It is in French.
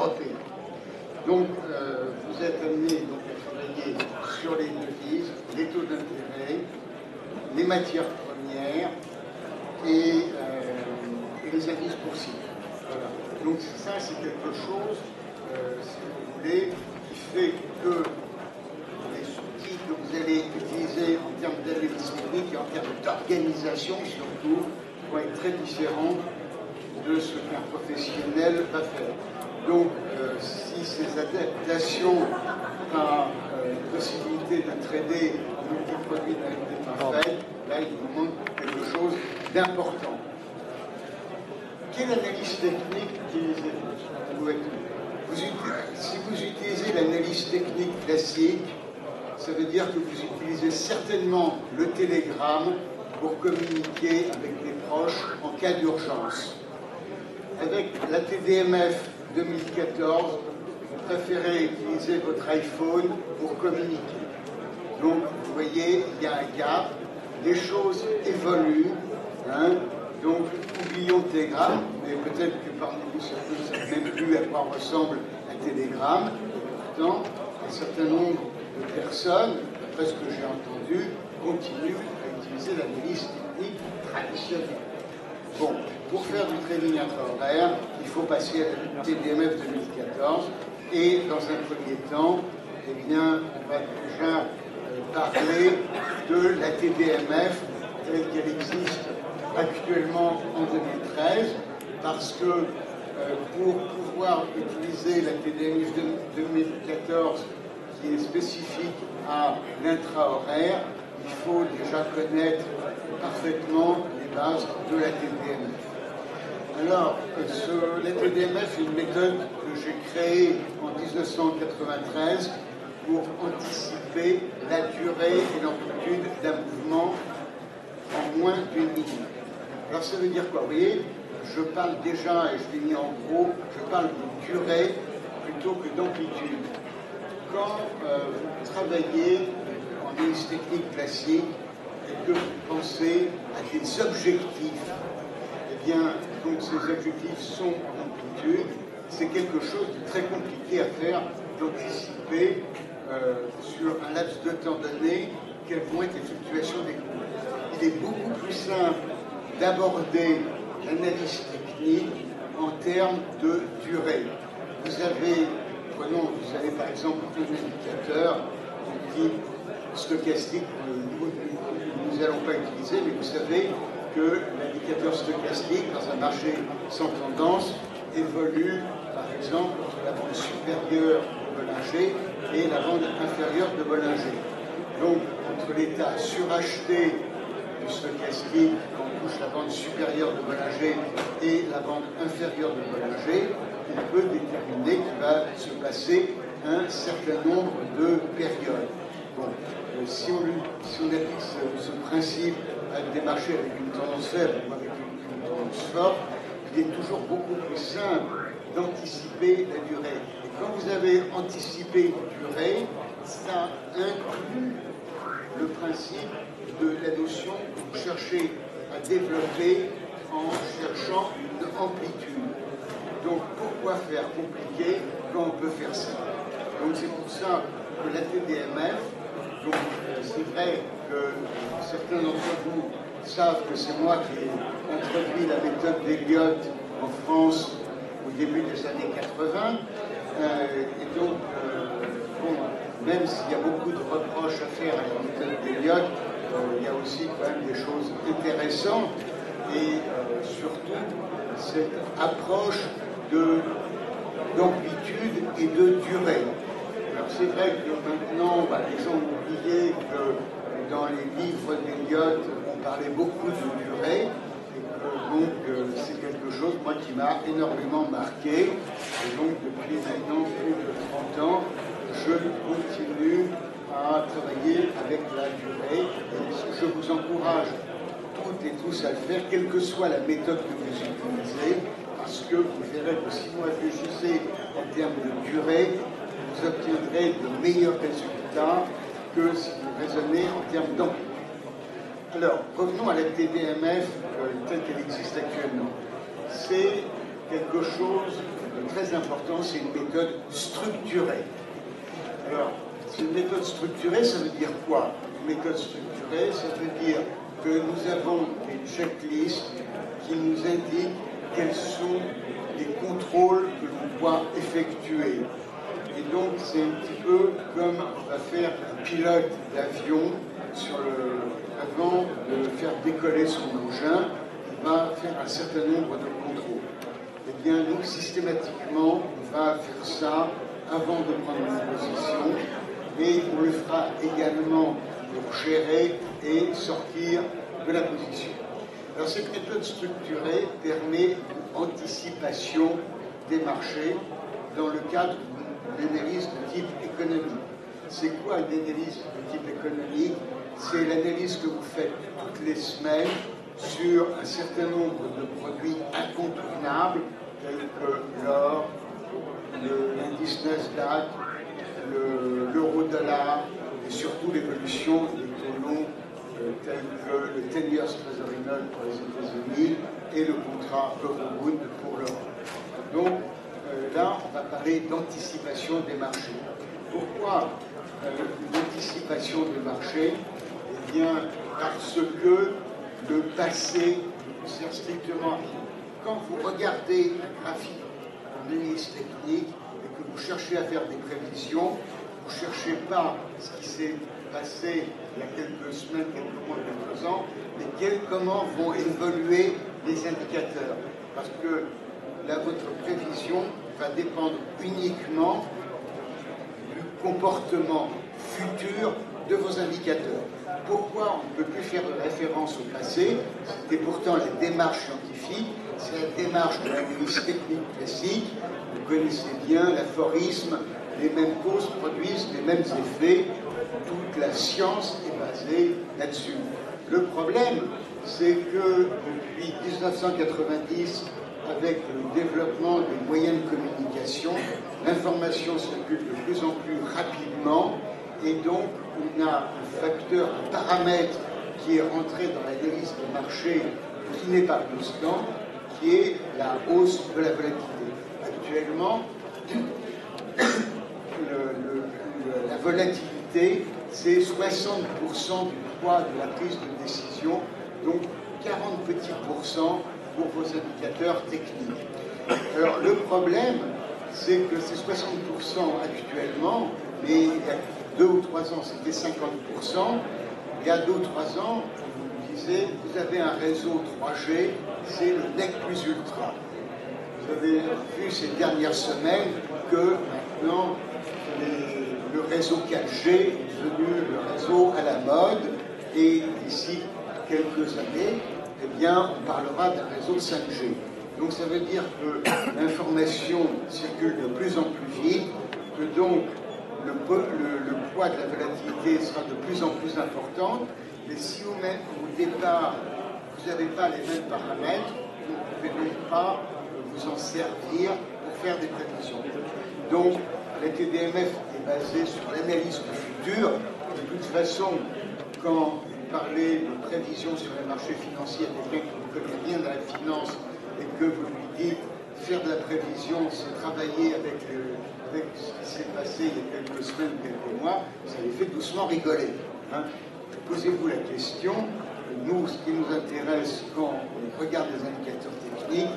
européen. Donc, vous êtes amené donc, à travailler sur les devises, les taux d'intérêt, les matières premières et les indices boursiers. Voilà. Donc ça, c'est quelque chose, si vous voulez, qui fait que les outils que vous allez utiliser en termes d'analyse technique et en termes d'organisation surtout vont être très différents de ce qu'un professionnel va faire. Donc, si ces adaptations à possibilité de trader un multiproduit n'est pas faite, là, il vous manque quelque chose d'important. Quelle analyse technique utilisez-vous? Si vous utilisez l'analyse technique classique, ça veut dire que vous utilisez certainement le télégramme pour communiquer avec des proches en cas d'urgence. Avec la TDMF 2014, vous préférez utiliser votre iPhone pour communiquer. Donc, vous voyez, il y a un gap, les choses évoluent, hein. Donc, oublions le télégramme, mais peut-être que parmi vous, certains ne savent même plus à quoi ressemble un télégramme. Pourtant, un certain nombre de personnes, d'après ce que j'ai entendu, continuent à utiliser l'analyse technique traditionnelle. Bon, pour faire du trading intra-horaire, il faut passer à la TDMF 2014 et dans un premier temps, eh bien, on va déjà parler de la TDMF telle qu'elle existe actuellement en 2013 parce que pour pouvoir utiliser la TDMF 2014 qui est spécifique à l'intra-horaire, il faut déjà connaître parfaitement les bases de la TDMF. Alors, la TDMF est une méthode que j'ai créée en 1993 pour anticiper la durée et l'amplitude d'un mouvement en moins d'une minute. Alors ça veut dire quoi? Vous voyez, je parle déjà, et je l'ai mis en gros, je parle de durée plutôt que d'amplitude. Quand vous travaillez en analyse technique classique et que vous pensez à des objectifs, eh bien, donc ces objectifs sont en amplitude, c'est quelque chose de très compliqué à faire, d'anticiper sur un laps de temps donné quelles vont être les fluctuations des cours. Il est beaucoup plus simple d'aborder l'analyse technique en termes de durée. Vous avez par exemple un indicateur de type stochastique, nous n'allons pas utiliser, mais vous savez que l'indicateur stochastique dans un marché sans tendance évolue par exemple entre la bande supérieure de Bollinger et la bande inférieure de Bollinger. Donc entre l'état suracheté du stochastique quand on touche la bande supérieure de Bollinger et la bande inférieure de Bollinger, on peut déterminer qu'il va se passer un certain nombre de périodes. Bon, si on applique ce principe avec des marchés avec une tendance faible ou avec une tendance forte, il est toujours beaucoup plus simple d'anticiper la durée. Et quand vous avez anticipé une durée, ça inclut le principe de la notion que vous cherchez à développer en cherchant une amplitude. Donc pourquoi faire compliqué quand on peut faire ça? Donc c'est pour ça que la TDMF, c'est vrai que certains d'entre vous savent que c'est moi qui ai introduit la méthode d'Elliott en France au début des années 80. Et donc, même s'il y a beaucoup de reproches à faire à la méthode d'Elliott, il y a aussi quand même des choses intéressantes et surtout cette approche d'amplitude et de durée. Alors c'est vrai que maintenant, les gens ont oublié que dans les livres d'Elliott, on parlait beaucoup de durée, et que donc c'est quelque chose, moi, qui m'a énormément marqué. Et donc depuis maintenant plus de 30 ans, je continue à travailler avec la durée. Et je vous encourage toutes et tous à le faire, quelle que soit la méthode que vous utilisez, parce que vous verrez que si vous réfléchissez en termes de durée, vous obtiendrez de meilleurs résultats que si vous raisonnez en termes d'amplitude. Alors, revenons à la TDMF telle qu'elle existe actuellement. C'est quelque chose très important, c'est une méthode structurée. Alors, une méthode structurée, ça veut dire quoi? Une méthode structurée, ça veut dire que nous avons des checklists qui nous indiquent quels sont les contrôles que l'on doit effectuer. Et donc, c'est un petit peu comme va faire un pilote d'avion avant de faire décoller son engin, il va faire un certain nombre de contrôles. Eh bien, nous, systématiquement, on va faire ça avant de prendre une position, et on le fera également pour gérer et sortir de la position. Alors, cette méthode structurée permet une anticipation des marchés dans le cadre d'une analyse de type économique. C'est quoi une analyse de type économique? C'est l'analyse que vous faites toutes les semaines sur un certain nombre de produits incontournables tels que l'or, l'indice Nasdaq, l'euro-dollar et surtout l'évolution des taux longs tels que le 10 years Treasury Note pour les États-Unis et le contrat Euro-Bond pour l'Europe. Donc là, on va parler d'anticipation des marchés. Pourquoi l'anticipation des marchés? Eh bien, parce que le passé sert strictement à rien. Quand vous regardez un graphique en analyse technique et que vous cherchez à faire des prévisions, vous ne cherchez pas ce qui s'est passé il y a quelques semaines, quelques mois, quelques ans, mais comment vont évoluer les indicateurs. Parce que là, votre prévision va dépendre uniquement du comportement futur de vos indicateurs. Pourquoi on ne peut plus faire de référence au passé? C'était pourtant la démarche scientifique, c'est la démarche de l'analyse technique classique. Vous connaissez bien l'aphorisme, les mêmes causes produisent les mêmes effets. Toute la science est basée là-dessus. Le problème, c'est que depuis 1990, avec le développement des moyens de communication, l'information circule de plus en plus rapidement, et donc on a un facteur, un paramètre qui est rentré dans l'analyse des marchés qui n'est pas constant, qui est la hausse de la volatilité. Actuellement, la volatilité, c'est 60% du poids de la prise de décision, donc 40 petits pourcents pour vos indicateurs techniques. Alors le problème, c'est que c'est 60% actuellement, mais il y a 2 ou 3 ans, c'était 50%. Il y a 2 ou 3 ans, vous disiez, vous avez un réseau 3G, c'est le NEC plus ultra. Vous avez vu ces dernières semaines que maintenant, le réseau 4G est devenu le réseau à la mode, et d'ici quelques années, eh bien, on parlera d'un réseau 5G. Donc ça veut dire que l'information circule de plus en plus vite, que donc le poids de la volatilité sera de plus en plus important, mais si vous-même, au départ, vous n'avez pas les mêmes paramètres, vous ne pouvez donc pas vous en servir pour faire des prévisions. Donc, la TDMF est basée sur l'analyse du futur. De toute façon, quand vous parlez de prévisions sur les marchés financiers à quelqu'un qui ne connaît rien dans la finance et que vous lui dites faire de la prévision, c'est travailler avec ce qui s'est passé il y a quelques semaines, quelques mois, ça les fait doucement rigoler. Hein. Posez-vous la question. Nous, ce qui nous intéresse quand on regarde les indicateurs techniques,